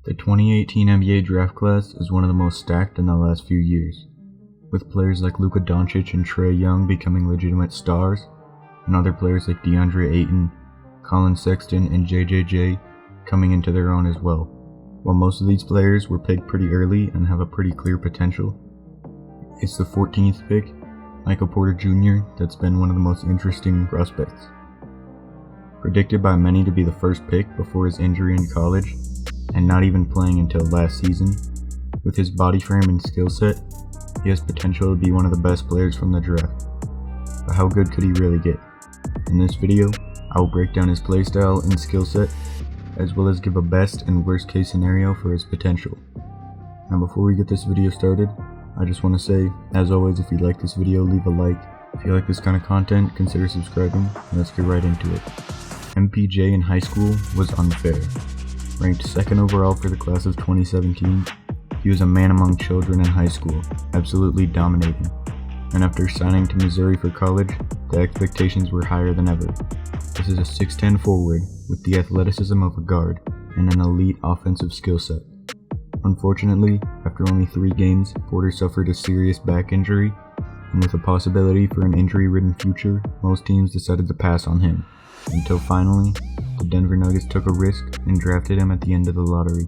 The 2018 NBA draft class is one of the most stacked in the last few years, with players like Luka Doncic and Trae Young becoming legitimate stars, and other players like DeAndre Ayton, Collin Sexton, and JJJ coming into their own as well. While most of these players were picked pretty early and have a pretty clear potential, it's the 14th pick, Michael Porter Jr., that's been one of the most interesting prospects. Predicted by many to be the first pick before his injury in college, and not even playing until last season, with his body frame and skill set, he has potential to be one of the best players from the draft. But how good could he really get? In this video, I will break down his playstyle and skill set, as well as give a best and worst case scenario for his potential. Now before we get this video started, I just want to say, as always, if you like this video, leave a like. If you like this kind of content, consider subscribing, and let's get right into it. MPJ in high school was unfair. Ranked second overall for the class of 2017, he was a man among children in high school, absolutely dominating. And after signing to Missouri for college, the expectations were higher than ever. This is a 6'10 forward with the athleticism of a guard and an elite offensive skill set. Unfortunately, after only 3 games, Porter suffered a serious back injury, and with a possibility for an injury-ridden future, most teams decided to pass on him, until finally, the Denver Nuggets took a risk and drafted him at the end of the lottery.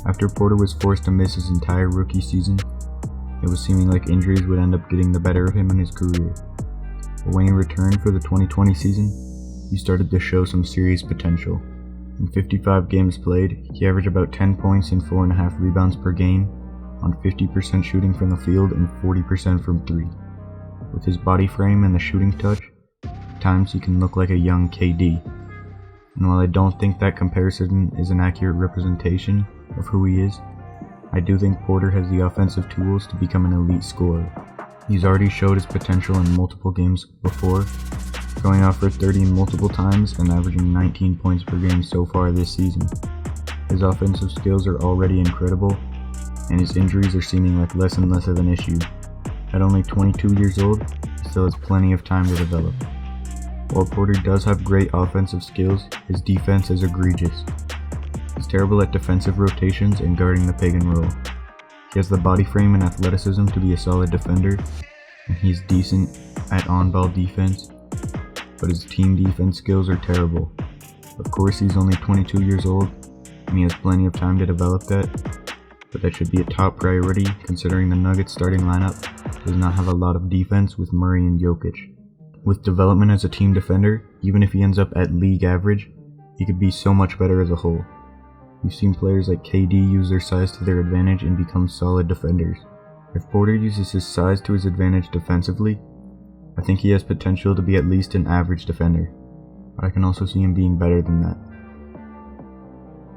After Porter was forced to miss his entire rookie season, it was seeming like injuries would end up getting the better of him in his career. But when he returned for the 2020 season, he started to show some serious potential. In 55 games played, he averaged about 10 points and 4.5 rebounds per game, on 50% shooting from the field and 40% from 3. With his body frame and the shooting touch, at times he can look like a young KD. And while I don't think that comparison is an accurate representation of who he is, I do think Porter has the offensive tools to become an elite scorer. He's already showed his potential in multiple games before, going off for 30 multiple times and averaging 19 points per game so far this season. His offensive skills are already incredible, and his injuries are seeming like less and less of an issue. At only 22 years old, he still has plenty of time to develop. While Porter does have great offensive skills, his defense is egregious. He's terrible at defensive rotations and guarding the pick and roll. He has the body frame and athleticism to be a solid defender, and he's decent at on-ball defense, but his team defense skills are terrible. Of course, he's only 22 years old, and he has plenty of time to develop that, but that should be a top priority considering the Nuggets starting lineup does not have a lot of defense with Murray and Jokic. With development as a team defender, even if he ends up at league average, he could be so much better as a whole. We've seen players like KD use their size to their advantage and become solid defenders. If Porter uses his size to his advantage defensively, I think he has potential to be at least an average defender, but I can also see him being better than that.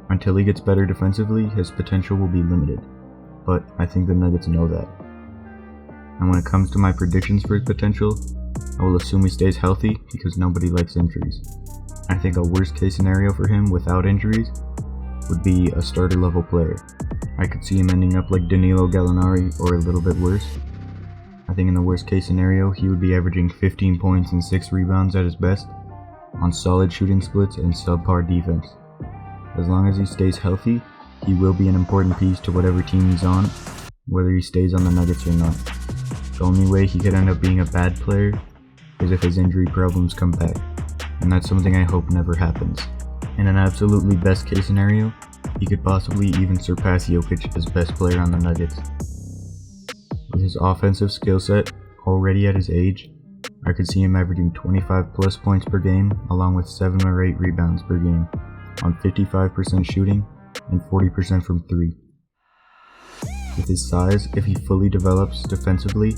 Until he gets better defensively, his potential will be limited, but I think the Nuggets know that. And when it comes to my predictions for his potential, I will assume he stays healthy because nobody likes injuries. I think a worst case scenario for him without injuries would be a starter level player. I could see him ending up like Danilo Gallinari or a little bit worse. I think in the worst case scenario, he would be averaging 15 points and 6 rebounds at his best, on solid shooting splits and subpar defense. As long as he stays healthy, he will be an important piece to whatever team he's on, whether he stays on the Nuggets or not. The only way he could end up being a bad player is if his injury problems come back, and that's something I hope never happens. In an absolutely best case scenario, he could possibly even surpass Jokic as best player on the Nuggets. With his offensive skill set already at his age, I could see him averaging 25 plus points per game along with 7 or 8 rebounds per game, on 55% shooting and 40% from 3. With his size, if he fully develops defensively,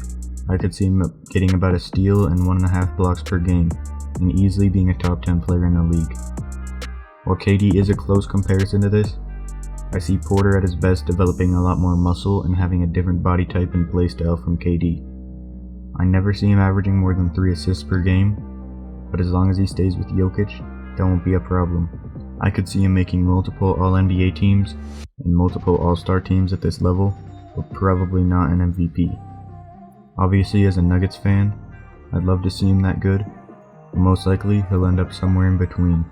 I could see him getting about a steal and 1.5 blocks per game, and easily being a top 10 player in the league. While KD is a close comparison to this, I see Porter at his best developing a lot more muscle and having a different body type and playstyle from KD. I never see him averaging more than 3 assists per game, but as long as he stays with Jokic, that won't be a problem. I could see him making multiple All-NBA teams and multiple All-Star teams at this level, but probably not an MVP. Obviously, as a Nuggets fan, I'd love to see him that good, but most likely he'll end up somewhere in between.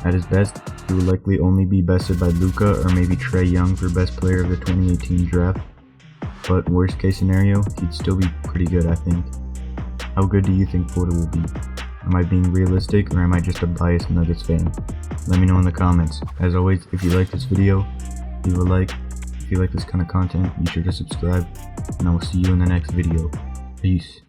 At his best, He will likely only be bested by Luka or maybe Trae Young for best player of the 2018 draft. But worst case scenario, he'd still be pretty good, I think. How good do you think Porter will be? Am I being realistic or am I just a biased Nuggets fan? Let me know in the comments. As always, if you like this video, leave a like. If you like this kind of content, be sure to subscribe, and I will see you in the next video. Peace.